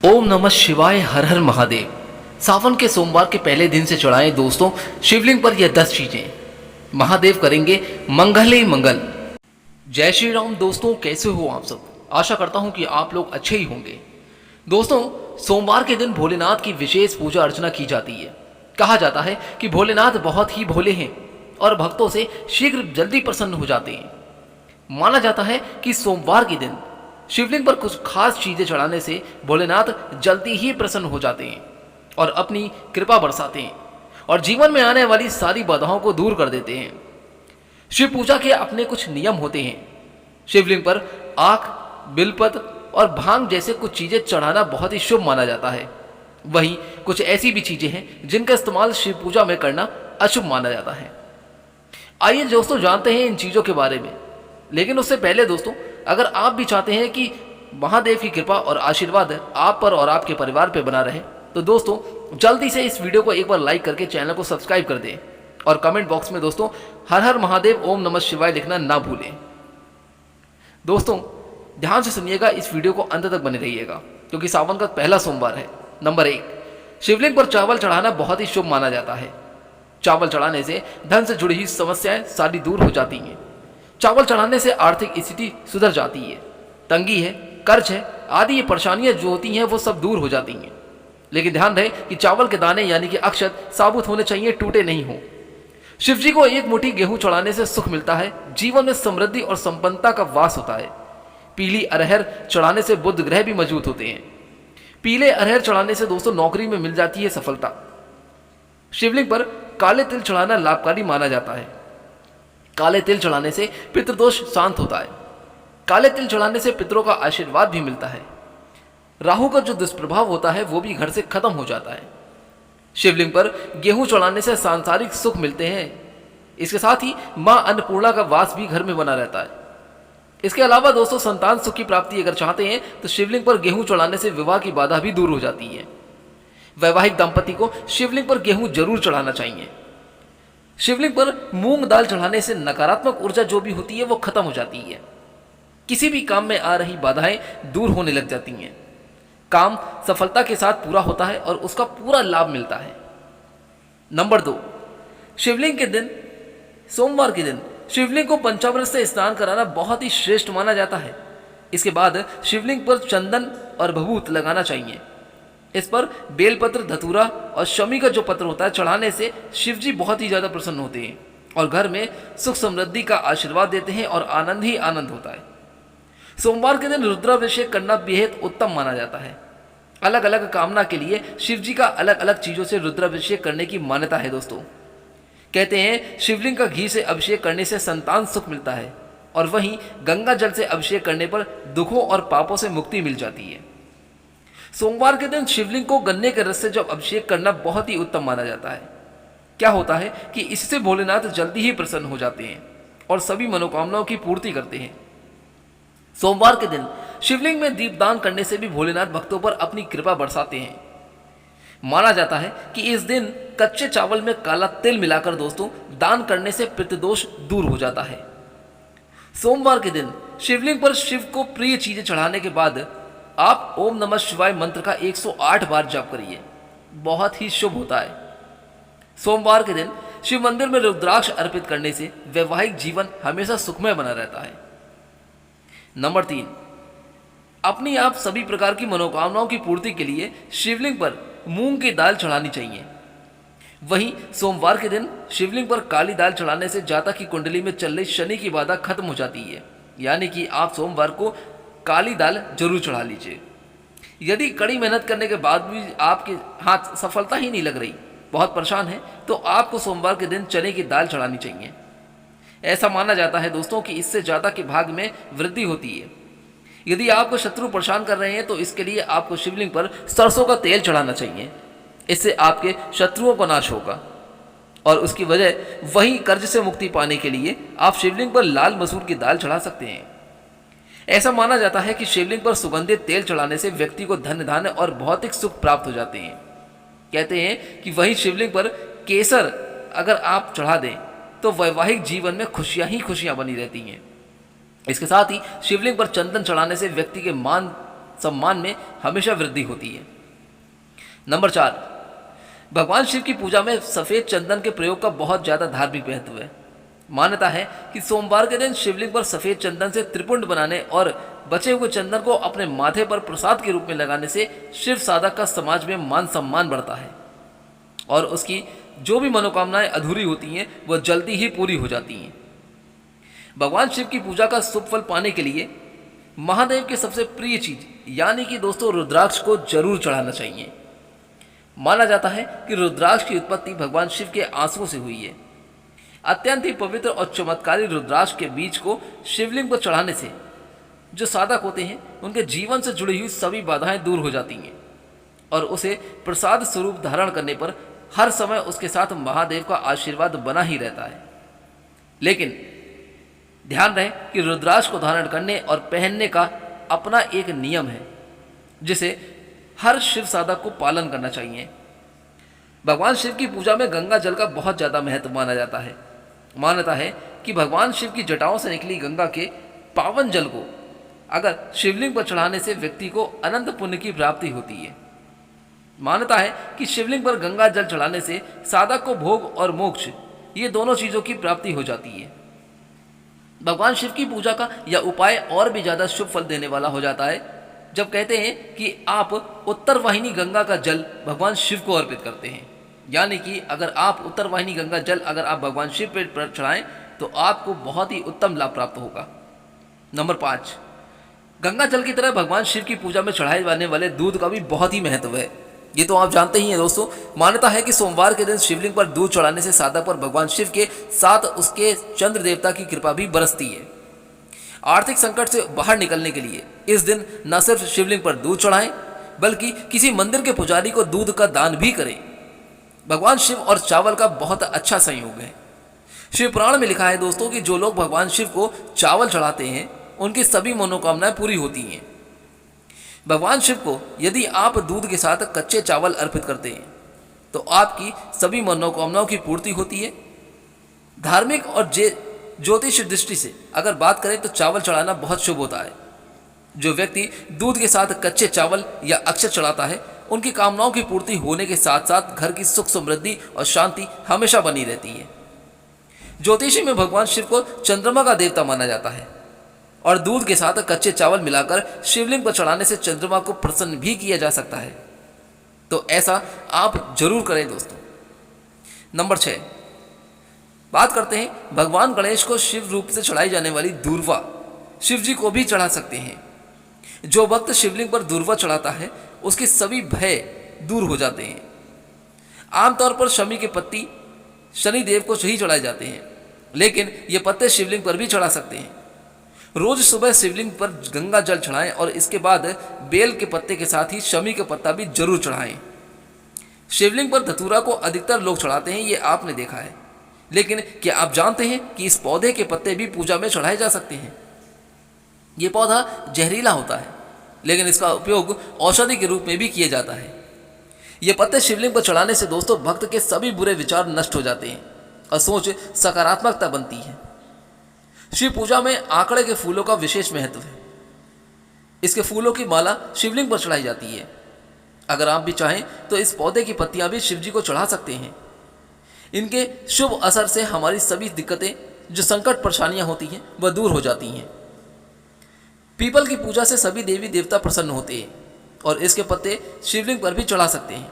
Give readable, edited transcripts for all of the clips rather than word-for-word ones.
ओम नमः शिवाय, हर हर महादेव। सावन के सोमवार के पहले दिन से चढ़ाएं दोस्तों शिवलिंग पर यह 10 चीजें। महादेव करेंगे मंगल ही मंगल। जय श्री राम दोस्तों, कैसे हो आप सब? आशा करता हूं कि आप लोग अच्छे ही होंगे। दोस्तों, सोमवार के दिन भोलेनाथ की विशेष पूजा अर्चना की जाती है। कहा जाता है कि भोलेनाथ बहुत ही भोले हैं और भक्तों से शीघ्र जल्दी प्रसन्न हो जाते हैं। माना जाता है कि सोमवार के दिन शिवलिंग पर कुछ खास चीजें चढ़ाने से भोलेनाथ जल्दी ही प्रसन्न हो जाते हैं और अपनी कृपा बरसाते हैं और जीवन में आने वाली सारी बाधाओं को दूर कर देते हैं। शिव पूजा के अपने कुछ नियम होते हैं। शिवलिंग पर आख, बिलपत्र और भांग जैसे कुछ चीजें चढ़ाना बहुत ही शुभ माना जाता है। वहीं कुछ ऐसी भी चीजें हैं जिनका इस्तेमाल शिव पूजा में करना अशुभ माना जाता है। आइए दोस्तों जानते हैं इन चीजों के बारे में। लेकिन उससे पहले दोस्तों, अगर आप भी चाहते हैं कि महादेव की कृपा और आशीर्वाद आप पर और आपके परिवार पर बना रहे, तो दोस्तों जल्दी से इस वीडियो को एक बार लाइक करके चैनल को सब्सक्राइब कर दें और कमेंट बॉक्स में दोस्तों हर हर महादेव, ओम नमः शिवाय लिखना ना भूलें। दोस्तों ध्यान से सुनिएगा, इस वीडियो को अंत तक बने रहिएगा क्योंकि सावन का पहला सोमवार है। नंबर 1, शिवलिंग पर चावल चढ़ाना बहुत ही शुभ माना जाता है। चावल चढ़ाने से धन से जुड़ी हुई समस्याएं सारी दूर हो जाती हैं। चावल चढ़ाने से आर्थिक स्थिति सुधर जाती है। तंगी है, कर्ज है आदि ये परेशानियां जो होती हैं वो सब दूर हो जाती हैं। लेकिन ध्यान रहे कि चावल के दाने यानी कि अक्षत साबुत होने चाहिए, टूटे नहीं हो। शिव जी को एक मुट्ठी गेहूं चढ़ाने से सुख मिलता है, जीवन में समृद्धि और संपन्नता का वास होता है। पीली अरहर चढ़ाने से बुध ग्रह भी मजबूत होते हैं। पीले अरहर चढ़ाने से दोस्तों नौकरी में मिल जाती है सफलता। शिवलिंग पर काले तिल चढ़ाना लाभकारी माना जाता है। काले तिल चढ़ाने से पितृदोष शांत होता है। काले तिल चढ़ाने से पितरों का आशीर्वाद भी मिलता है। राहु का जो दुष्प्रभाव होता है वो भी घर से खत्म हो जाता है। शिवलिंग पर गेहूं चढ़ाने से सांसारिक सुख मिलते हैं। इसके साथ ही मां अन्नपूर्णा का वास भी घर में बना रहता है। इसके अलावा दोस्तों संतान सुख की प्राप्ति अगर चाहते हैं तो शिवलिंग पर गेहूं चढ़ाने से विवाह की बाधा भी दूर हो जाती है। वैवाहिक दंपति को शिवलिंग पर गेहूं जरूर चढ़ाना चाहिए। शिवलिंग पर मूंग दाल चढ़ाने से नकारात्मक ऊर्जा जो भी होती है वो खत्म हो जाती है। किसी भी काम में आ रही बाधाएं दूर होने लग जाती हैं। काम सफलता के साथ पूरा होता है और उसका पूरा लाभ मिलता है। नंबर 2, शिवलिंग के दिन, सोमवार के दिन शिवलिंग को पंचामृत से स्नान कराना बहुत ही श्रेष्ठ माना जाता है। इसके बाद शिवलिंग पर चंदन और भभूत लगाना चाहिए। इस पर बेलपत्र, धतूरा और शमी का जो पत्र होता है चढ़ाने से शिव जी बहुत ही ज्यादा प्रसन्न होते हैं और घर में सुख समृद्धि का आशीर्वाद देते हैं और आनंद ही आनंद होता है। सोमवार के दिन रुद्राभिषेक करना बेहद उत्तम माना जाता है। अलग अलग कामना के लिए शिव जी का अलग अलग चीजों से रुद्राभिषेक करने की मान्यता है। दोस्तों कहते हैं शिवलिंग का घी से अभिषेक करने से संतान सुख मिलता है और वहीं गंगा जल से अभिषेक करने पर दुखों और पापों से मुक्ति मिल जाती है। सोमवार के दिन शिवलिंग को गन्ने के रस से जब अभिषेक करना बहुत ही उत्तम माना जाता है। क्या होता है कि इससे भोलेनाथ जल्दी ही प्रसन्न हो जाते हैं और सभी मनोकामनाओं की पूर्ति करते हैं। सोमवार के दिन शिवलिंग में दीपदान करने से भी भोलेनाथ भक्तों पर अपनी कृपा बरसाते हैं। माना जाता है कि इस दिन कच्चे चावल में काला तिल मिलाकर दोस्तों दान करने से पितृदोष दूर हो जाता है। सोमवार के दिन शिवलिंग पर शिव को प्रिय चीजें चढ़ाने के बाद आप ओम नमः शिवाय मंत्र का 108 बार जाप करिए, बहुत ही शुभ होता है। सोमवार के दिन शिव मंदिर में रुद्राक्ष अर्पित करने से वैवाहिक जीवन हमेशा सुखमय बना रहता है। नंबर 3, अपनी आप सभी प्रकार की मनोकामनाओं की पूर्ति के लिए शिवलिंग पर मूंग की दाल चढ़ानी चाहिए। वहीं सोमवार के दिन शिवलिंग पर काली दाल चढ़ाने से जातक की कुंडली में चल रही शनि की बाधा खत्म हो जाती है। यानी कि आप सोमवार को काली दाल जरूर चढ़ा लीजिए। यदि कड़ी मेहनत करने के बाद भी आपके हाथ सफलता ही नहीं लग रही, बहुत परेशान है, तो आपको सोमवार के दिन चने की दाल चढ़ानी चाहिए। ऐसा माना जाता है दोस्तों कि इससे जातक के भाग्य में वृद्धि होती है। यदि आपको शत्रु परेशान कर रहे हैं तो इसके लिए आपको शिवलिंग पर सरसों का तेल चढ़ाना चाहिए। इससे आपके शत्रुओं का नाश होगा और उसकी वजह वही कर्ज से मुक्ति पाने के लिए आप शिवलिंग पर लाल मसूर की दाल चढ़ा सकते हैं। ऐसा माना जाता है कि शिवलिंग पर सुगंधित तेल चढ़ाने से व्यक्ति को धन धान्य और भौतिक सुख प्राप्त हो जाते हैं। कहते हैं कि वही शिवलिंग पर केसर अगर आप चढ़ा दें तो वैवाहिक जीवन में खुशियां ही खुशियां बनी रहती हैं। इसके साथ ही शिवलिंग पर चंदन चढ़ाने से व्यक्ति के मान सम्मान में हमेशा वृद्धि होती है। नंबर 4, भगवान शिव की पूजा में सफ़ेद चंदन के प्रयोग का बहुत ज़्यादा धार्मिक महत्व है। मान्यता है कि सोमवार के दिन शिवलिंग पर सफ़ेद चंदन से त्रिपुंड बनाने और बचे हुए चंदन को अपने माथे पर प्रसाद के रूप में लगाने से शिव साधक का समाज में मान सम्मान बढ़ता है और उसकी जो भी मनोकामनाएं अधूरी होती हैं वह जल्दी ही पूरी हो जाती हैं। भगवान शिव की पूजा का शुभ फल पाने के लिए महादेव की सबसे प्रिय चीज यानी कि दोस्तों रुद्राक्ष को जरूर चढ़ाना चाहिए। माना जाता है कि रुद्राक्ष की उत्पत्ति भगवान शिव के आंसुओं से हुई है। अत्यंत ही पवित्र और चमत्कारी रुद्राक्ष के बीज को शिवलिंग पर चढ़ाने से जो साधक होते हैं उनके जीवन से जुड़ी हुई सभी बाधाएं दूर हो जाती हैं और उसे प्रसाद स्वरूप धारण करने पर हर समय उसके साथ महादेव का आशीर्वाद बना ही रहता है। लेकिन ध्यान रहे कि रुद्राक्ष को धारण करने और पहनने का अपना एक नियम है जिसे हर शिव साधक को पालन करना चाहिए। भगवान शिव की पूजा में गंगा जल का बहुत ज़्यादा महत्व माना जाता है। मान्यता है कि भगवान शिव की जटाओं से निकली गंगा के पावन जल को अगर शिवलिंग पर चढ़ाने से व्यक्ति को अनंत पुण्य की प्राप्ति होती है। मान्यता है कि शिवलिंग पर गंगा जल चढ़ाने से साधक को भोग और मोक्ष ये दोनों चीज़ों की प्राप्ति हो जाती है। भगवान शिव की पूजा का यह उपाय और भी ज़्यादा शुभ फल देने वाला हो जाता है जब कहते हैं कि आप उत्तर वाहिनी गंगा का जल भगवान शिव को अर्पित करते हैं। यानी कि अगर आप उत्तर वाहिनी गंगा जल अगर आप भगवान शिव पर चढ़ाएं तो आपको बहुत ही उत्तम लाभ प्राप्त होगा। नंबर 5, गंगा जल की तरह भगवान शिव की पूजा में चढ़ाए जाने वाले दूध का भी बहुत ही महत्व है। ये तो आप जानते ही हैं दोस्तों। मान्यता है कि सोमवार के दिन शिवलिंग पर दूध चढ़ाने से साधक पर भगवान शिव के साथ उसके चंद्र देवता की कृपा भी बरसती है। आर्थिक संकट से बाहर निकलने के लिए इस दिन न सिर्फ शिवलिंग पर दूध चढ़ाएं बल्कि किसी मंदिर के पुजारी को दूध का दान भी करें। भगवान शिव और चावल का बहुत अच्छा संयोग है। शिव पुराण में लिखा है दोस्तों कि जो लोग भगवान शिव को चावल चढ़ाते हैं उनकी सभी मनोकामनाएं पूरी होती हैं। भगवान शिव को यदि आप दूध के साथ कच्चे चावल अर्पित करते हैं तो आपकी सभी मनोकामनाओं की पूर्ति होती है। धार्मिक और ज्योतिष दृष्टि से अगर बात करें तो चावल चढ़ाना बहुत शुभ होता है। जो व्यक्ति दूध के साथ कच्चे चावल या अक्षत चढ़ाता है उनकी कामनाओं की पूर्ति होने के साथ साथ घर की सुख समृद्धि और शांति हमेशा बनी रहती है। ज्योतिषी में भगवान शिव को चंद्रमा का देवता माना जाता है और दूध के साथ कच्चे चावल मिलाकर शिवलिंग पर चढ़ाने से चंद्रमा को प्रसन्न भी किया जा सकता है। तो ऐसा आप जरूर करें दोस्तों। नंबर 6, बात करते हैं भगवान गणेश को शिव रूप से चढ़ाई जाने वाली दूर्वा शिव जी को भी चढ़ा सकते हैं। जो भक्त शिवलिंग पर दूर्वा चढ़ाता है उसके सभी भय दूर हो जाते हैं। आमतौर पर शमी के पत्ती शनि देव को ही चढ़ाए जाते हैं लेकिन ये पत्ते शिवलिंग पर भी चढ़ा सकते हैं। रोज सुबह शिवलिंग पर गंगा जल चढ़ाएं और इसके बाद बेल के पत्ते के साथ ही शमी का पत्ता भी जरूर चढ़ाएं। शिवलिंग पर धतूरा को अधिकतर लोग चढ़ाते हैं, ये आपने देखा है। लेकिन क्या आप जानते हैं कि इस पौधे के पत्ते भी पूजा में चढ़ाए जा सकते हैं? ये पौधा जहरीला होता है लेकिन इसका उपयोग औषधि के रूप में भी किया जाता है। ये पत्ते शिवलिंग पर चढ़ाने से दोस्तों भक्त के सभी बुरे विचार नष्ट हो जाते हैं और सोच सकारात्मकता बनती है। शिव पूजा में आंकड़े के फूलों का विशेष महत्व है। इसके फूलों की माला शिवलिंग पर चढ़ाई जाती है। अगर आप भी चाहें तो इस पौधे की पत्तियां भी शिव जी को चढ़ा सकते हैं। इनके शुभ असर से हमारी सभी दिक्कतें जो संकट परेशानियां होती हैं वह दूर हो जाती हैं। पीपल की पूजा से सभी देवी देवता प्रसन्न होते हैं और इसके पत्ते शिवलिंग पर भी चढ़ा सकते हैं।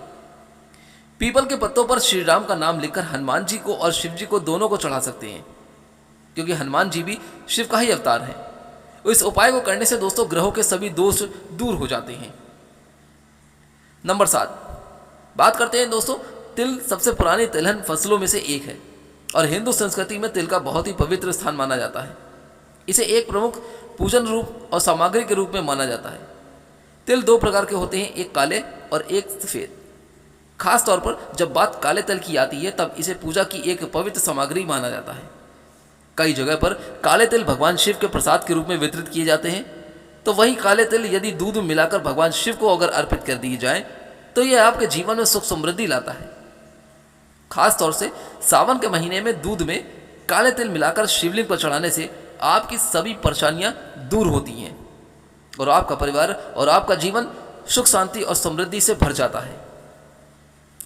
पीपल के पत्तों पर श्री राम का नाम लिखकर हनुमान जी को और शिव जी को दोनों को चढ़ा सकते हैं क्योंकि हनुमान जी भी शिव का ही अवतार है। इस उपाय को करने से दोस्तों ग्रहों के सभी दोष दूर हो जाते हैं। नंबर 7, बात करते हैं दोस्तों तिल सबसे पुरानी तिलहन फसलों में से एक है और हिंदू संस्कृति में तिल का बहुत ही पवित्र स्थान माना जाता है। इसे एक प्रमुख पूजन रूप और सामग्री के रूप में माना जाता है। तिल 2 प्रकार के होते हैं, एक काले और एक सफ़ेद। खास तौर पर जब बात काले तिल की आती है तब इसे पूजा की एक पवित्र सामग्री माना जाता है। कई जगह पर काले तिल भगवान शिव के प्रसाद के रूप में वितरित किए जाते हैं, तो वहीं काले तिल यदि दूध में मिलाकर भगवान शिव को अगर अर्पित कर दिए जाए तो यह आपके जीवन में सुख समृद्धि लाता है। खास तौर से सावन के महीने में दूध में काले तिल मिलाकर शिवलिंग पर चढ़ाने से आपकी सभी परेशानियां दूर होती हैं। और आपका परिवार और आपका जीवन सुख शांति और समृद्धि से भर जाता है।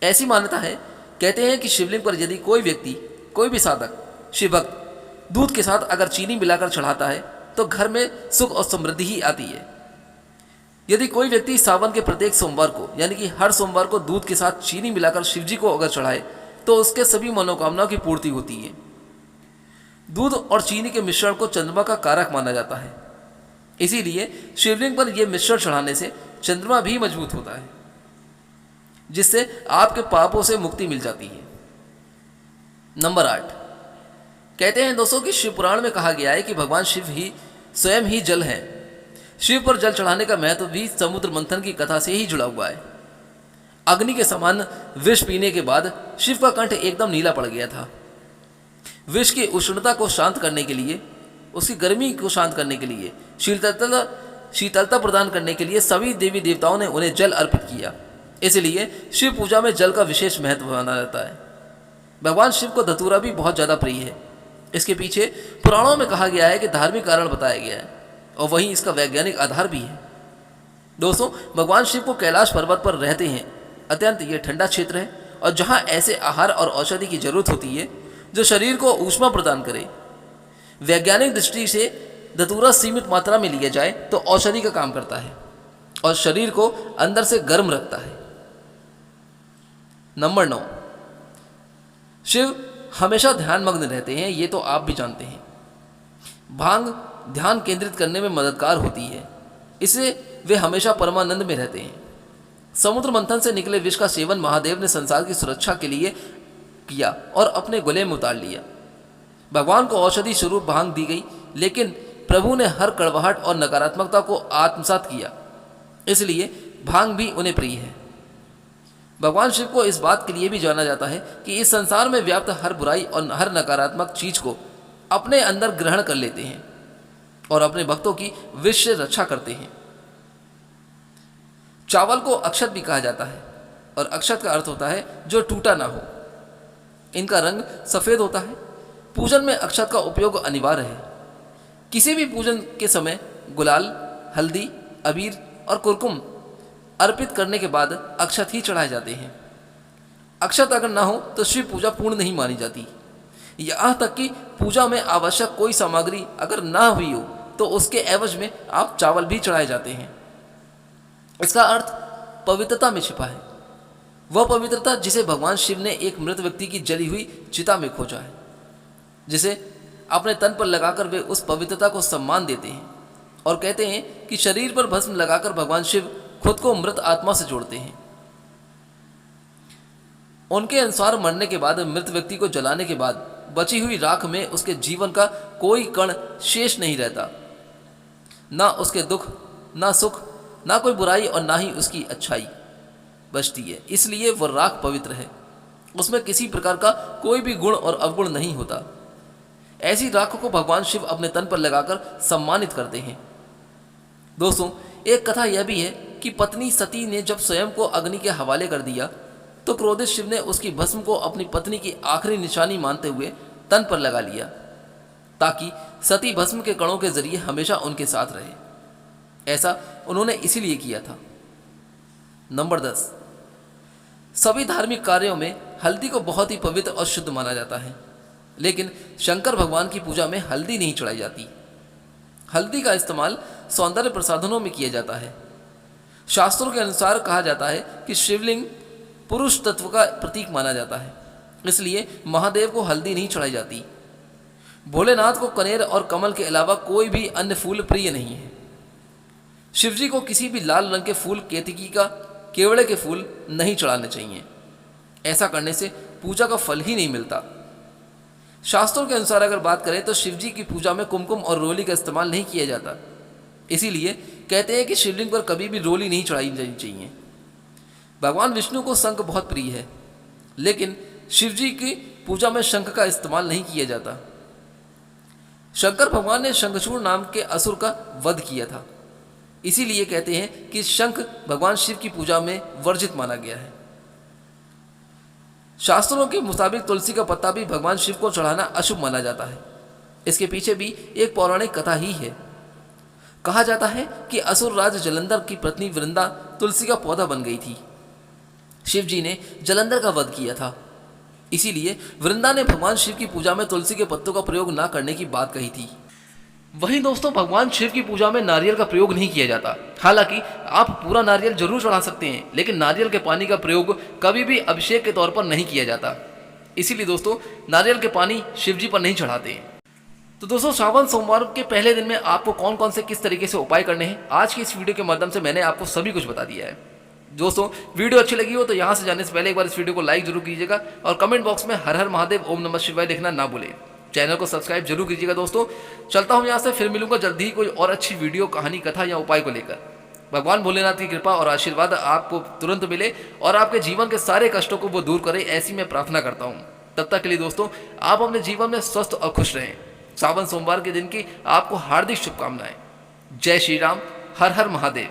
ऐसी मान्यता है, कहते हैं कि शिवलिंग पर यदि कोई व्यक्ति, कोई भी साधक, शिव भक्त दूध के साथ अगर चीनी मिलाकर चढ़ाता है तो घर में सुख और समृद्धि ही आती है। यदि कोई व्यक्ति सावन के प्रत्येक सोमवार को, यानी कि हर सोमवार को दूध के साथ चीनी मिलाकर शिवजी को अगर चढ़ाए तो उसके सभी मनोकामनाओं की पूर्ति होती है। दूध और चीनी के मिश्रण को चंद्रमा का कारक माना जाता है, इसीलिए शिवलिंग पर यह मिश्रण चढ़ाने से चंद्रमा भी मजबूत होता है, जिससे आपके पापों से मुक्ति मिल जाती है। नंबर 8, कहते हैं दोस्तों कि शिव पुराण में कहा गया है कि भगवान शिव ही स्वयं ही जल हैं। शिव पर जल चढ़ाने का महत्व भी समुद्र मंथन की कथा से ही जुड़ा हुआ है। अग्नि के समान विष पीने के बाद शिव का कंठ एकदम नीला पड़ गया था। विष की उष्णता को शांत करने के लिए, उसकी गर्मी को शांत करने के लिए, शीतलता प्रदान करने के लिए सभी देवी देवताओं ने उन्हें जल अर्पित किया। इसलिए शिव पूजा में जल का विशेष महत्व माना जाता है। भगवान शिव को धतूरा भी बहुत ज़्यादा प्रिय है। इसके पीछे पुराणों में कहा गया है कि धार्मिक कारण बताया गया है और वहीं इसका वैज्ञानिक आधार भी है। दोस्तों, भगवान शिव को कैलाश पर्वत पर रहते हैं। अत्यंत ये ठंडा क्षेत्र है और जहाँ ऐसे आहार और औषधि की जरूरत होती है जो शरीर को ऊष्मा प्रदान करे। वैज्ञानिक दृष्टि से धतूरा सीमित मात्रा में लिया जाए तो औषधि का काम करता है और शरीर को अंदर से गर्म रखता है। नंबर 9, शिव हमेशा ध्यानमग्न रहते हैं, ये तो आप भी जानते हैं। भांग ध्यान केंद्रित करने में मददगार होती है, इससे वे हमेशा परमानंद में रहते हैं। समुद्र मंथन से निकले विष का सेवन महादेव ने संसार की सुरक्षा के लिए किया और अपने गले में उतार लिया। भगवान को औषधि स्वरूप भांग दी गई, लेकिन प्रभु ने हर कड़वाहट और नकारात्मकता को आत्मसात किया, इसलिए भांग भी उन्हें प्रिय है। भगवान शिव को इस बात के लिए भी जाना जाता है कि इस संसार में व्याप्त हर बुराई और हर नकारात्मक चीज को अपने अंदर ग्रहण कर लेते हैं और अपने भक्तों की विष से रक्षा करते हैं। चावल को अक्षत भी कहा जाता है और अक्षत का अर्थ होता है जो टूटा ना हो। इनका रंग सफ़ेद होता है। पूजन में अक्षत का उपयोग अनिवार्य है। किसी भी पूजन के समय गुलाल, हल्दी, अबीर और कुरकुम अर्पित करने के बाद अक्षत ही चढ़ाए जाते हैं। अक्षत अगर ना हो तो शिव पूजा पूर्ण नहीं मानी जाती। यहाँ तक कि पूजा में आवश्यक कोई सामग्री अगर ना हुई हो तो उसके एवज में आप चावल भी चढ़ाए जाते हैं। इसका अर्थ पवित्रता में छिपा है, वह पवित्रता जिसे भगवान शिव ने एक मृत व्यक्ति की जली हुई चिता में खोजा है, जिसे अपने तन पर लगाकर वे उस पवित्रता को सम्मान देते हैं और कहते हैं कि शरीर पर भस्म लगाकर भगवान शिव खुद को मृत आत्मा से जोड़ते हैं। उनके अनुसार मरने के बाद मृत व्यक्ति को जलाने के बाद बची हुई राख में उसके जीवन का कोई कण शेष नहीं रहता, ना उसके दुख, ना सुख, ना कोई बुराई और ना ही उसकी अच्छाई बचती है। इसलिए वह राख पवित्र है, उसमें किसी प्रकार का कोई भी गुण और अवगुण नहीं होता। ऐसी राख को भगवान शिव अपने तन पर लगाकर सम्मानित करते हैं। दोस्तों, एक कथा यह भी है कि पत्नी सती ने जब स्वयं को अग्नि के हवाले कर दिया तो क्रोधित शिव ने उसकी भस्म को अपनी पत्नी की आखिरी निशानी मानते हुए तन पर लगा लिया, ताकि सती भस्म के कणों के जरिए हमेशा उनके साथ रहे। ऐसा उन्होंने इसीलिए किया था। नंबर 10, सभी धार्मिक कार्यों में हल्दी को बहुत ही पवित्र और शुद्ध माना जाता है, लेकिन शंकर भगवान की पूजा में हल्दी नहीं चढ़ाई जाती। हल्दी का इस्तेमाल सौंदर्य प्रसाधनों में किया जाता है। शास्त्रों के अनुसार कहा जाता है कि शिवलिंग पुरुष तत्व का प्रतीक माना जाता है, इसलिए महादेव को हल्दी नहीं चढ़ाई जाती। भोलेनाथ को कनेर और कमल के अलावा कोई भी अन्य फूल प्रिय नहीं है। शिवजी को किसी भी लाल रंग के फूल, केतकी का, केवड़े के फूल नहीं चढ़ाने चाहिए। ऐसा करने से पूजा का फल ही नहीं मिलता। शास्त्रों के अनुसार अगर बात करें तो शिवजी की पूजा में कुमकुम और रोली का इस्तेमाल नहीं किया जाता, इसीलिए कहते हैं कि शिवलिंग पर कभी भी रोली नहीं चढ़ाई जानी चाहिए। भगवान विष्णु को शंख बहुत प्रिय है, लेकिन शिवजी की पूजा में शंख का इस्तेमाल नहीं किया जाता। शंकर भगवान ने शंखचूड़ नाम के असुर का वध किया था, इसीलिए कहते हैं कि शंख भगवान शिव की पूजा में वर्जित माना गया है। शास्त्रों के मुताबिक तुलसी का पत्ता भी भगवान शिव को चढ़ाना अशुभ माना जाता है। इसके पीछे भी एक पौराणिक कथा ही है। कहा जाता है कि असुर राज जलंधर की पत्नी वृंदा तुलसी का पौधा बन गई थी। शिव जी ने जलंधर का वध किया था, इसीलिए वृंदा ने भगवान शिव की पूजा में तुलसी के पत्तों का प्रयोग न करने की बात कही थी। वहीं दोस्तों भगवान शिव की पूजा में नारियल का प्रयोग नहीं किया जाता। हालांकि आप पूरा नारियल जरूर चढ़ा सकते हैं, लेकिन नारियल के पानी का प्रयोग कभी भी अभिषेक के तौर पर नहीं किया जाता। इसीलिए दोस्तों नारियल के पानी शिव जी पर नहीं चढ़ाते हैं। तो दोस्तों श्रावण सोमवार के पहले दिन में आपको कौन कौन से किस तरीके से उपाय करने हैं, आज की इस वीडियो के माध्यम से मैंने आपको सभी कुछ बता दिया है। दोस्तों वीडियो अच्छी लगी हो तो यहाँ से जाने से पहले एक बार इस वीडियो को लाइक जरूर कीजिएगा और कमेंट बॉक्स में हर हर महादेव ओम नमः शिवाय लिखना ना भूलें। चैनल को सब्सक्राइब जरूर कीजिएगा। दोस्तों चलता हूँ यहाँ से, फिर मिलूंगा जल्दी ही कोई और अच्छी वीडियो, कहानी, कथा या उपाय को लेकर। भगवान भोलेनाथ की कृपा और आशीर्वाद आपको तुरंत मिले और आपके जीवन के सारे कष्टों को वो दूर करे, ऐसी मैं प्रार्थना करता हूँ। तब तक के लिए दोस्तों आप अपने जीवन में स्वस्थ और खुश रहें। श्रावण सोमवार के दिन की आपको हार्दिक शुभकामनाएं। जय श्री राम, हर हर महादेव।